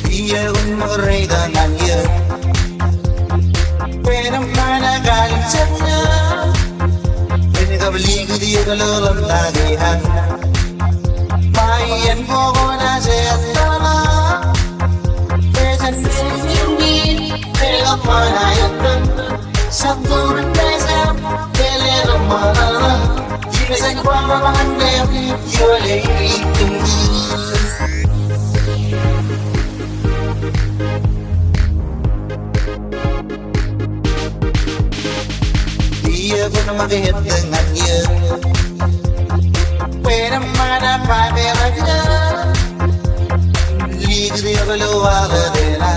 Dia umurray dananya Peram mana galchanya Beni kabli dia kalalam tagihan Mayan pogona setala Pesan singin Peram mana yatan Saturn besam Pelera mana Jibesan kwa mamande Yole itung Dia pun makihit dengannya Pwede mana pameranya Liga dia keluar dela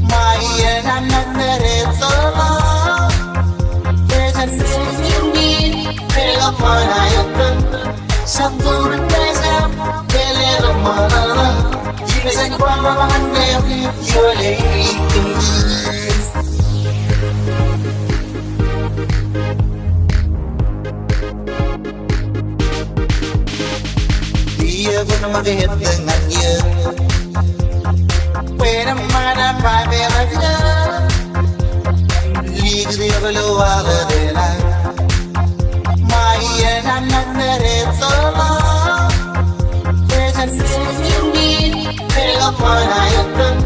Mayan anak nerito Pesan singin Pwede mana yatan Saturn besam Pelera mana Jibesan kwa mamande Yole itung Dia pun makihit dengannya Pwede mana pameranya Liga dia keluar dela Mayan anak nerito Pesan singin Pwede mana yatan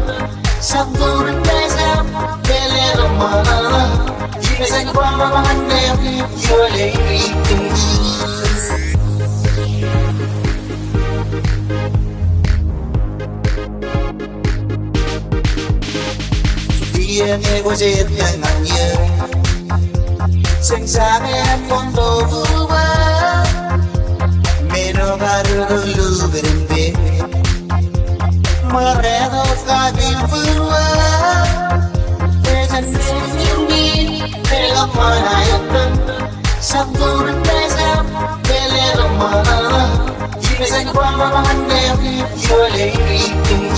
Saturn besam Pelera mana Jibesan kwa mamande Yole itung Dia negosiat dengannya Sengsara fondo berubah Menokar dulu berhenti Meredo kabil berubah Pesan singin Pelak mana yatan Saturn besam Pelera mana Jibesan kwa mamande Yole itung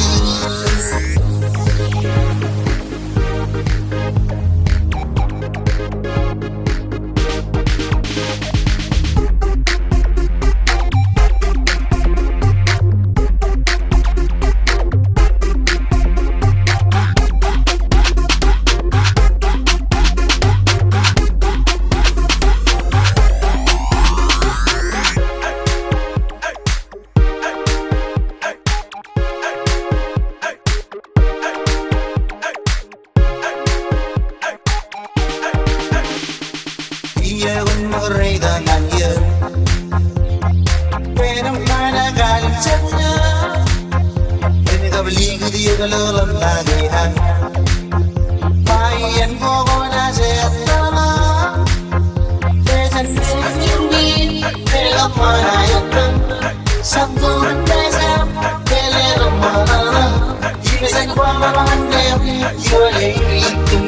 Dia umurray dananya Pwede mana galchanya Beni kabli dia kalalam tagihan Mayan pogona setala Pesan singin Pelak mana yatan Saturn besam Pelera mana Jibesan kwa mamande Yole itung